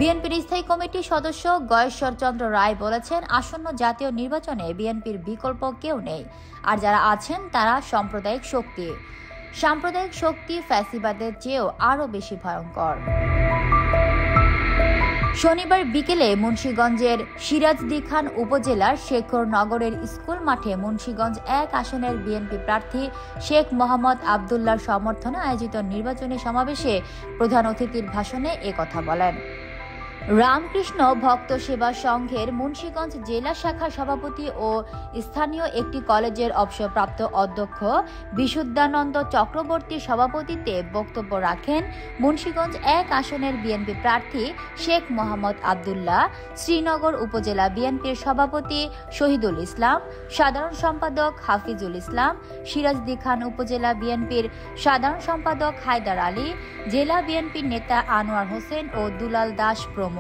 বিএনপির স্থায়ী কমিটির সদস্য গয়েশ্বর চন্দ্র রায় বলেছেন, আসন্ন জাতীয় নির্বাচনে বিএনপির বিকল্প কেউ নেই, আর যারা আছেন তারা সাম্প্রদায়িক শক্তি ফ্যাসিবাদের চেয়েও আরও বেশি ভয়ঙ্কর। শনিবার বিকেলে মুন্সিগঞ্জের সিরাজদিখান উপজেলার শেখরনগরের স্কুল মাঠে মুন্সিগঞ্জ ১ আসনের বিএনপি প্রার্থী শেখ মোহাম্মদ আবদুল্লাহর সমর্থনে আয়োজিত নির্বাচনী সমাবেশে প্রধান অতিথির ভাষণে একথা বলেন। রামকৃষ্ণ ভক্ত সেবা সংঘের মুন্সিগঞ্জ জেলা শাখার সভাপতি ও স্থানীয় একটি কলেজের অবসরপ্রাপ্ত অধ্যক্ষ বিশুদ্ধানন্দ চক্রবর্তীর সভাপতিত্বে বক্তব্য রাখেন মুন্সিগঞ্জ ১ আসনের বিএনপি প্রার্থী শেখ মোহাম্মদ আবদুল্লাহ, শ্রীনগর উপজেলা বিএনপির সভাপতি শহীদুল ইসলাম, সাধারণ সম্পাদক হাফিজুল ইসলাম, সিরাজদিখান উপজেলা বিএনপির সাধারণ সম্পাদক হায়দার আলী, জেলা বিএনপির নেতা আনোয়ার হোসেন ও দুলাল দাস প্রমুখ।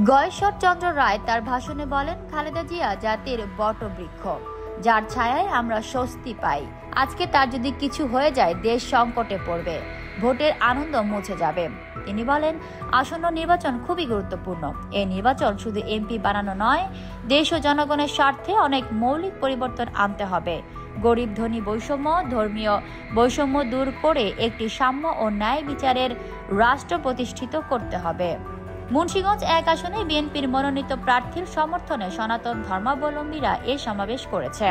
গয়েশ্বর চন্দ্র রায় তার ভাষণে বলেন, খালেদা জিয়া জাতির বটবৃক্ষ, যার ছায়ায় আমরা স্বস্তি পাই। আজকে তার যদি কিছু হয়ে যায়, দেশ সংকটে পড়বে, ভোটের আনন্দ মুছে যাবে। তিনি বলেন, আসন্ন নির্বাচন খুবই গুরুত্বপূর্ণ। এই নির্বাচন শুধু এমপি বানানো নয়, দেশ ও জনগণের স্বার্থে অনেক মৌলিক পরিবর্তন আনতে হবে। গরিব ধনী বৈষম্য, ধর্মীয় বৈষম্য দূর করে একটি সাম্য ও ন্যায় বিচারের রাষ্ট্র প্রতিষ্ঠিত করতে হবে। মুন্সিগঞ্জ ১ আসনে বিএনপির মনোনীত প্রার্থীর সমর্থনে সনাতন ধর্মাবলম্বীরা এ সমাবেশ করেছে।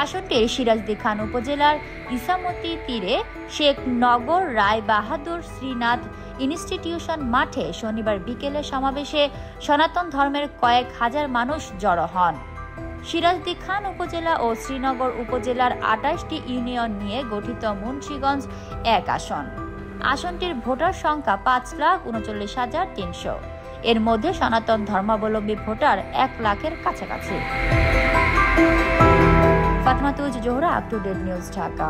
আসনটির সিরাজদিখান উপজেলার ইসামতি তীরে শেখনগর রায় বাহাদুর শ্রীনাথ ইনস্টিটিউশন মাঠে শনিবার বিকেলে সমাবেশে সনাতন ধর্মের কয়েক হাজার মানুষ জড়ো হন। সিরাজদিখান উপজেলা ও শ্রীনগর উপজেলার ২৮টি ইউনিয়ন নিয়ে গঠিত মুন্সিগঞ্জ ১ আসন। আসনটির ভোটার সংখ্যা ৫,৩৯,৩০০। এর মধ্যে সনাতন ধর্মাবলম্বী ভোটার ১ লাখের কাছাকাছি। Fatema Tuz Zohra, up to date news, Dhaka.